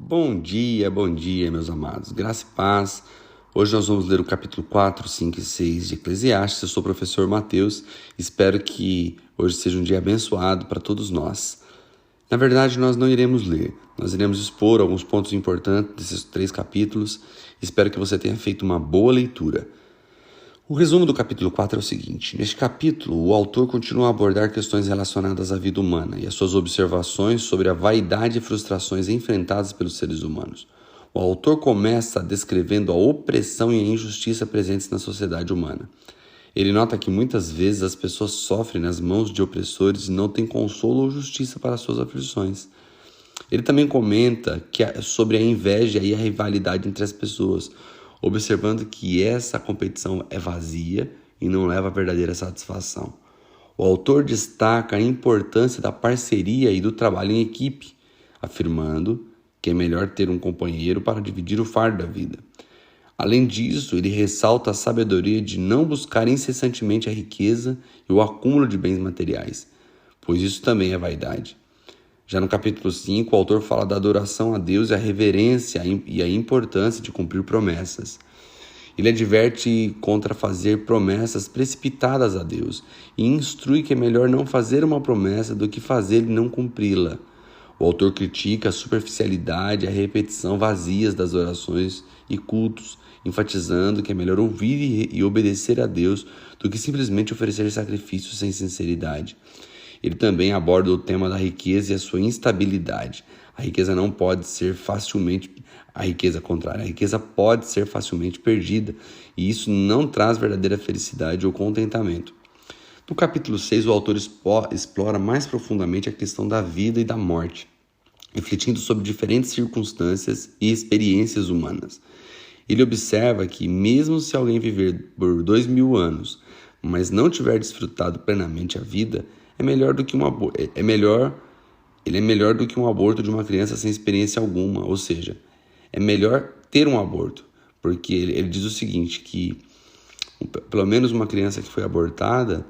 Bom dia, meus amados. Graça e paz. Hoje nós vamos ler o capítulo 4, 5 e 6 de Eclesiastes. Eu sou o professor Mateus. Espero que hoje seja um dia abençoado para todos nós. Na verdade, nós não iremos ler. Nós iremos expor alguns pontos importantes desses 3 capítulos. Espero que você tenha feito uma boa leitura. O resumo do capítulo 4 é o seguinte: neste capítulo, o autor continua a abordar questões relacionadas à vida humana e as suas observações sobre a vaidade e frustrações enfrentadas pelos seres humanos. O autor começa descrevendo a opressão e a injustiça presentes na sociedade humana. Ele nota que muitas vezes as pessoas sofrem nas mãos de opressores e não têm consolo ou justiça para suas aflições. Ele também comenta sobre a inveja e a rivalidade entre as pessoas, observando que essa competição é vazia e não leva a verdadeira satisfação. O autor destaca a importância da parceria e do trabalho em equipe, afirmando que é melhor ter um companheiro para dividir o fardo da vida. Além disso, ele ressalta a sabedoria de não buscar incessantemente a riqueza e o acúmulo de bens materiais, pois isso também é vaidade. Já no capítulo 5, o autor fala da adoração a Deus e a reverência e a importância de cumprir promessas. Ele adverte contra fazer promessas precipitadas a Deus e instrui que é melhor não fazer uma promessa do que fazer e não cumpri-la. O autor critica a superficialidade e a repetição vazias das orações e cultos, enfatizando que é melhor ouvir e obedecer a Deus do que simplesmente oferecer sacrifícios sem sinceridade. Ele também aborda o tema da riqueza e a sua instabilidade. A riqueza não pode ser facilmente... A riqueza contrária. A riqueza pode ser facilmente perdida e isso não traz verdadeira felicidade ou contentamento. No capítulo 6, o autor explora mais profundamente a questão da vida e da morte, refletindo sobre diferentes circunstâncias e experiências humanas. Ele observa que mesmo se alguém viver por 2000 anos, mas não tiver desfrutado plenamente a vida, ele é melhor do que um aborto de uma criança sem experiência alguma, ou seja, é melhor ter um aborto, porque ele diz o seguinte, que pelo menos uma criança que foi abortada,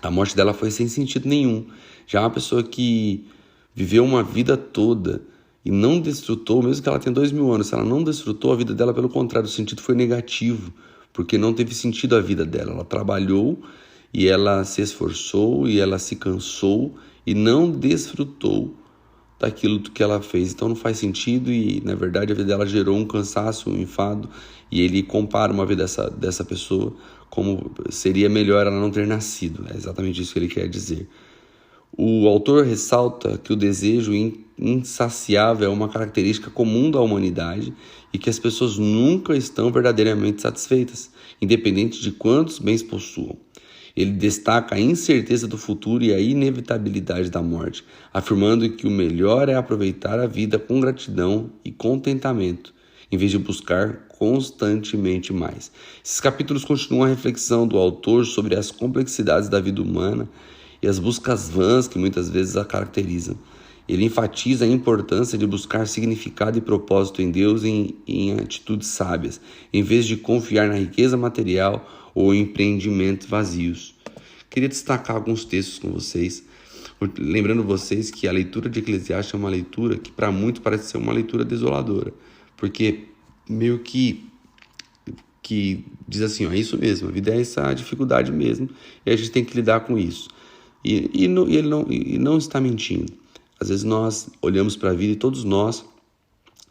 a morte dela foi sem sentido nenhum. Já uma pessoa que viveu uma vida toda e não desfrutou, mesmo que ela tenha 2000 anos, se ela não desfrutou a vida dela, pelo contrário, o sentido foi negativo, porque não teve sentido a vida dela. Ela trabalhou e ela se esforçou e ela se cansou e não desfrutou daquilo que ela fez. Então não faz sentido e, na verdade, a vida dela gerou um cansaço, um enfado, e ele compara uma vida dessa pessoa como seria melhor ela não ter nascido. É exatamente isso que ele quer dizer. O autor ressalta que o desejo insaciável é uma característica comum da humanidade e que as pessoas nunca estão verdadeiramente satisfeitas, independente de quantos bens possuam. Ele destaca a incerteza do futuro e a inevitabilidade da morte, afirmando que o melhor é aproveitar a vida com gratidão e contentamento, em vez de buscar constantemente mais. Esses capítulos continuam a reflexão do autor sobre as complexidades da vida humana e as buscas vãs que muitas vezes a caracterizam. Ele enfatiza a importância de buscar significado e propósito em Deus e em atitudes sábias, em vez de confiar na riqueza material ou em empreendimentos vazios. Queria destacar alguns textos com vocês, lembrando vocês que a leitura de Eclesiastes é uma leitura que para muitos parece ser uma leitura desoladora, porque meio que diz assim, ó, é isso mesmo, a vida é essa dificuldade mesmo, e a gente tem que lidar com isso. E ele não está mentindo. Às vezes nós olhamos para a vida e todos nós,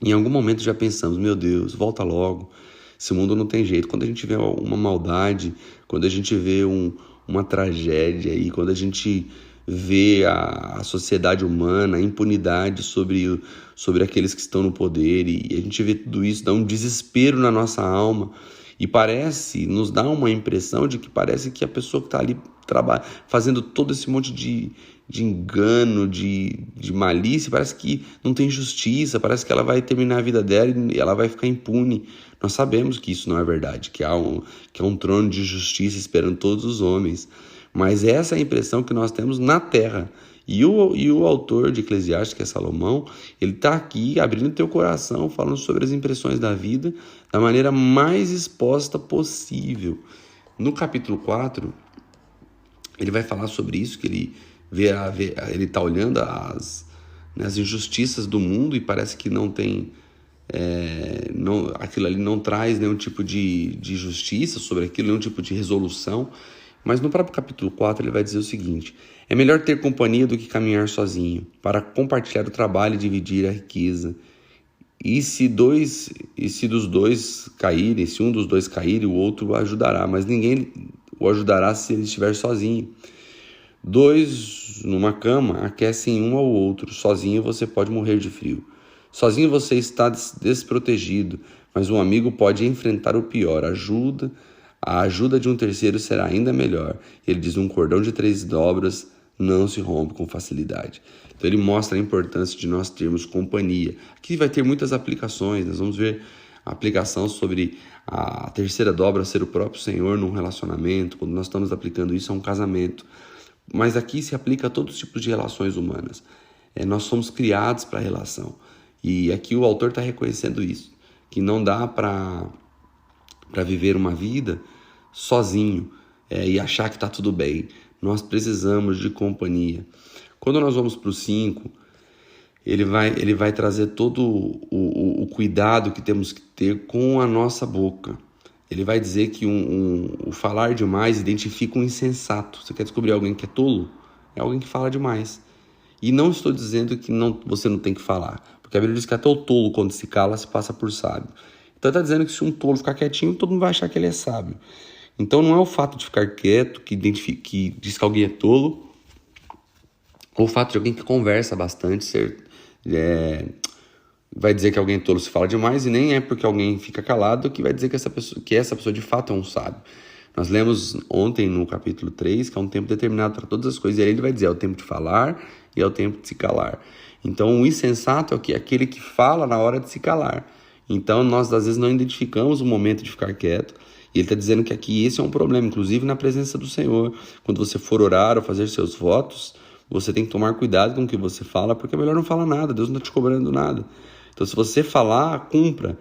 em algum momento já pensamos, meu Deus, volta logo, esse mundo não tem jeito. Quando a gente vê uma maldade, quando a gente vê uma tragédia, e quando a gente vê a sociedade humana, a impunidade sobre aqueles que estão no poder, e a gente vê tudo isso, dá um desespero na nossa alma, e nos dá uma impressão de que parece que a pessoa que está ali fazendo todo esse monte de engano, de malícia, parece que não tem justiça, parece que ela vai terminar a vida dela e ela vai ficar impune. Nós sabemos que isso não é verdade, que há um trono de justiça esperando todos os homens, mas essa é a impressão que nós temos na terra. E o autor de Eclesiastes, que é Salomão, ele está aqui abrindo teu coração, falando sobre as impressões da vida da maneira mais exposta possível. No capítulo 4, ele vai falar sobre isso, que ele está olhando nas injustiças do mundo e parece que não tem, aquilo ali não traz nenhum tipo de justiça sobre aquilo, nenhum tipo de resolução. Mas no próprio capítulo 4 ele vai dizer o seguinte: é melhor ter companhia do que caminhar sozinho, para compartilhar o trabalho e dividir a riqueza. E se dos dois caírem, se um dos dois cair, o outro o ajudará, mas ninguém o ajudará se ele estiver sozinho. 2 numa cama aquecem um ao outro, sozinho você pode morrer de frio. Sozinho você está desprotegido, mas um amigo pode enfrentar o pior. A ajuda de um terceiro será ainda melhor. Ele diz: um cordão de 3 dobras não se rompe com facilidade. Então ele mostra a importância de nós termos companhia. Aqui vai ter muitas aplicações, nós vamos ver a aplicação sobre a terceira dobra ser o próprio Senhor num relacionamento, quando nós estamos aplicando isso a um casamento. Mas aqui se aplica a todos os tipos de relações humanas. Nós somos criados para a relação. E aqui o autor está reconhecendo isso, que não dá para viver uma vida sozinho e achar que está tudo bem. Nós precisamos de companhia. Quando nós vamos para o 5, ele vai trazer todo o cuidado que temos que ter com a nossa boca. Ele vai dizer que o falar demais identifica um insensato. Você quer descobrir alguém que é tolo? É alguém que fala demais. E não estou dizendo que você não tem que falar, porque a Bíblia diz que até o tolo, quando se cala, se passa por sábio. Então está dizendo que se um tolo ficar quietinho, todo mundo vai achar que ele é sábio. Então não é o fato de ficar quieto que diz que alguém é tolo, ou o fato de alguém que conversa bastante vai dizer que alguém é tolo se fala demais, e nem é porque alguém fica calado que vai dizer que essa pessoa de fato é um sábio. Nós lemos ontem no capítulo 3 que é um tempo determinado para todas as coisas, e aí ele vai dizer: é o tempo de falar e é o tempo de se calar. Então o insensato é aquele que fala na hora de se calar. Então nós às vezes não identificamos o momento de ficar quieto, e ele está dizendo que aqui esse é um problema, inclusive na presença do Senhor. Quando você for orar ou fazer seus votos, você tem que tomar cuidado com o que você fala, porque é melhor não falar nada, Deus não está te cobrando nada. Então se você falar, cumpra.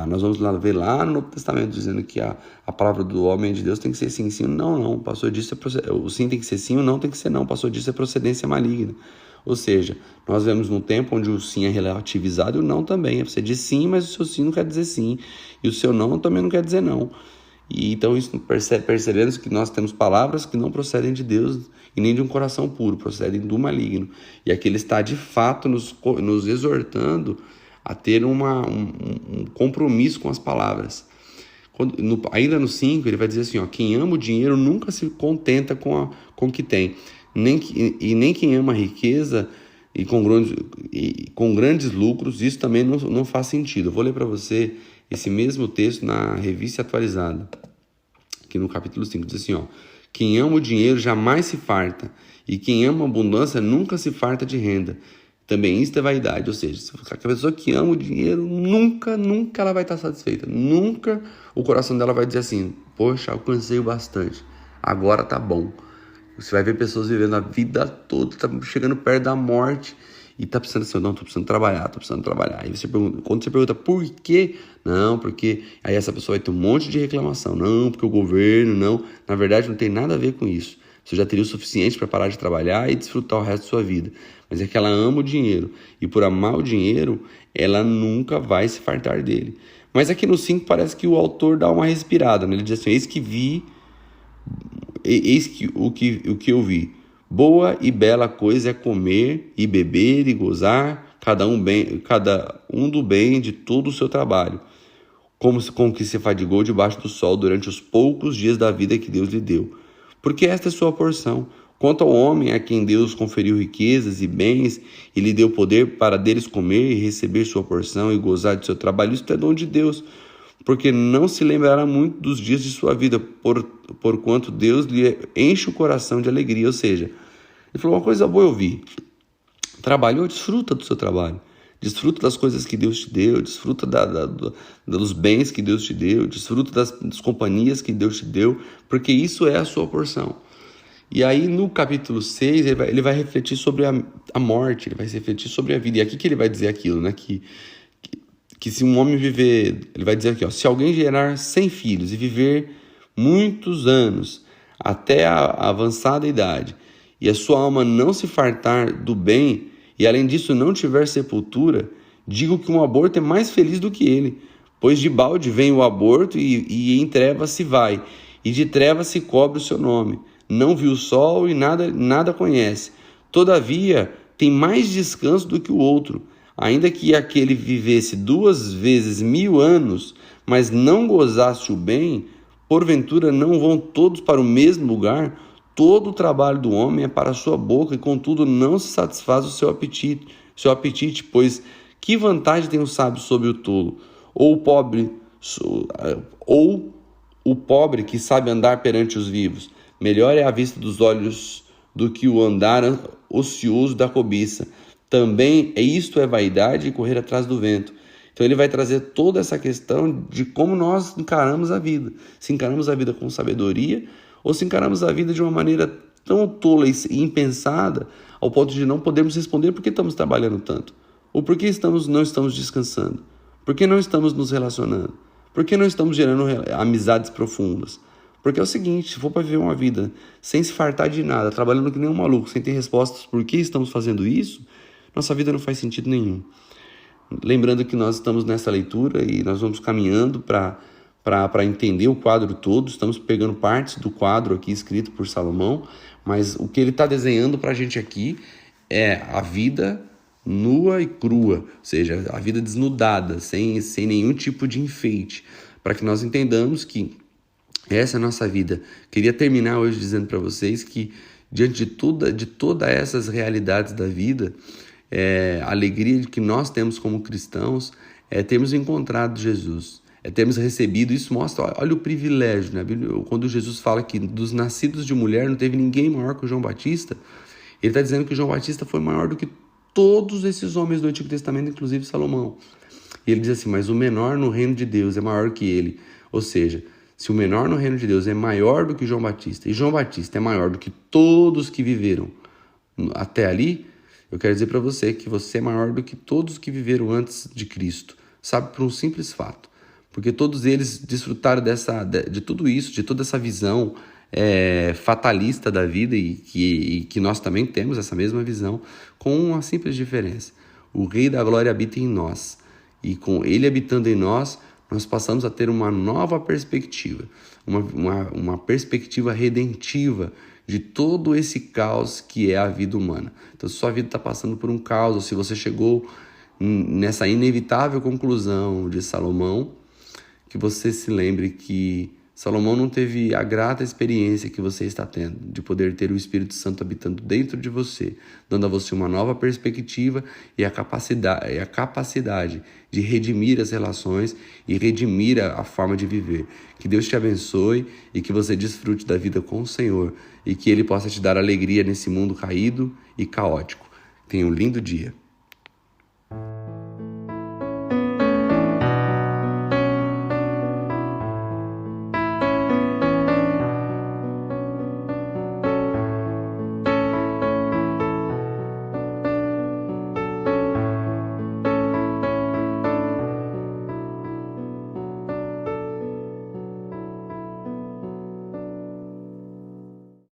Nós vamos ver lá no Novo Testamento dizendo que a palavra do homem de Deus tem que ser sim, sim, não. Passou disso, o sim tem que ser sim, o não tem que ser não. Passou disso é procedência maligna. Ou seja, nós vemos num tempo onde o sim é relativizado e o não também. Você diz sim, mas o seu sim não quer dizer sim. E o seu não também não quer dizer não. E então isso percebemos que nós temos palavras que não procedem de Deus e nem de um coração puro, procedem do maligno. E aqui ele está de fato nos exortando a ter um compromisso com as palavras. Ainda no 5 ele vai dizer assim: quem ama o dinheiro nunca se contenta com o que tem, nem quem ama a riqueza e com grandes lucros, isso também não faz sentido. Eu vou ler para você esse mesmo texto na Revista Atualizada, aqui no capítulo 5, diz assim: quem ama o dinheiro jamais se farta, e quem ama a abundância nunca se farta de renda. Também isso é vaidade, ou seja, a pessoa que ama o dinheiro nunca ela vai estar satisfeita. Nunca o coração dela vai dizer assim: poxa, alcancei bastante, agora tá bom. Você vai ver pessoas vivendo a vida toda, tá chegando perto da morte e tá precisando assim: não, tô precisando trabalhar. Aí quando você pergunta por quê? Não, porque aí essa pessoa vai ter um monte de reclamação. Não, porque o governo, não. Na verdade, não tem nada a ver com isso. Você já teria o suficiente para parar de trabalhar e desfrutar o resto da sua vida. Mas é que ela ama o dinheiro. E por amar o dinheiro, ela nunca vai se fartar dele. Mas aqui no 5 parece que o autor dá uma respirada, né? Ele diz assim: eis que o que eu vi. Boa e bela coisa é comer e beber e gozar, cada um do bem de todo o seu trabalho, com que se fadigou debaixo do sol durante os poucos dias da vida que Deus lhe deu. Porque esta é sua porção. Quanto ao homem a quem Deus conferiu riquezas e bens e lhe deu poder para deles comer e receber sua porção e gozar de seu trabalho, isto é dom de Deus, porque não se lembrará muito dos dias de sua vida, porquanto Deus lhe enche o coração de alegria. Ou seja, ele falou: uma coisa boa eu vi. Trabalhou, desfruta do seu trabalho. Desfruta das coisas que Deus te deu, desfruta dos bens que Deus te deu, desfruta das companhias que Deus te deu, porque isso é a sua porção. E aí no capítulo 6 ele vai refletir sobre a morte, ele vai refletir sobre a vida. E aqui que ele vai dizer aquilo, né? Que se um homem viver, ele vai dizer aqui, se alguém gerar 100 filhos e viver muitos anos até a avançada idade, e a sua alma não se fartar do bem e além disso não tiver sepultura, digo que um aborto é mais feliz do que ele, pois de balde vem o aborto e em trevas se vai, e de trevas se cobre o seu nome. Não viu o sol e nada conhece. Todavia, tem mais descanso do que o outro. Ainda que aquele vivesse 2 vezes 1000 anos, mas não gozasse o bem, porventura não vão todos para o mesmo lugar? Todo o trabalho do homem é para a sua boca, e contudo não se satisfaz o seu apetite, pois que vantagem tem o sábio sobre o tolo? Ou o pobre que sabe andar perante os vivos? Melhor é a vista dos olhos do que o andar ocioso da cobiça. Também isto é vaidade e correr atrás do vento. Então ele vai trazer toda essa questão de como nós encaramos a vida. Se encaramos a vida com sabedoria ou se encaramos a vida de uma maneira tão tola e impensada ao ponto de não podermos responder por que estamos trabalhando tanto. Ou por que não estamos descansando. Por que não estamos nos relacionando. Por que não estamos gerando amizades profundas. Porque é o seguinte, se for para viver uma vida sem se fartar de nada, trabalhando que nem um maluco, sem ter respostas por que estamos fazendo isso, nossa vida não faz sentido nenhum. Lembrando que nós estamos nessa leitura e nós vamos caminhando para entender o quadro todo, estamos pegando partes do quadro aqui escrito por Salomão, mas o que ele está desenhando para a gente aqui é a vida nua e crua, ou seja, a vida desnudada, sem nenhum tipo de enfeite, para que nós entendamos que essa é a nossa vida. Queria terminar hoje dizendo para vocês que, diante de todas essas realidades da vida, a alegria que nós temos como cristãos é termos encontrado Jesus, é termos recebido. Isso mostra, olha o privilégio, né? Quando Jesus fala que dos nascidos de mulher não teve ninguém maior que o João Batista, ele está dizendo que o João Batista foi maior do que todos esses homens do Antigo Testamento, inclusive Salomão. E ele diz assim, mas o menor no reino de Deus é maior que ele. Ou seja, se o menor no reino de Deus é maior do que João Batista, e João Batista é maior do que todos que viveram até ali, eu quero dizer para você que você é maior do que todos que viveram antes de Cristo. Sabe, por um simples fato. Porque todos eles desfrutaram de tudo isso, de toda essa visão fatalista da vida e que nós também temos essa mesma visão, com uma simples diferença. O Rei da Glória habita em nós. E com ele habitando em nós, nós passamos a ter uma nova perspectiva, uma perspectiva redentiva de todo esse caos que é a vida humana. Então, se sua vida está passando por um caos, ou se você chegou nessa inevitável conclusão de Salomão, que você se lembre que Salomão não teve a grata experiência que você está tendo, de poder ter o Espírito Santo habitando dentro de você, dando a você uma nova perspectiva e a capacidade de redimir as relações e redimir a forma de viver. Que Deus te abençoe e que você desfrute da vida com o Senhor e que Ele possa te dar alegria nesse mundo caído e caótico. Tenha um lindo dia.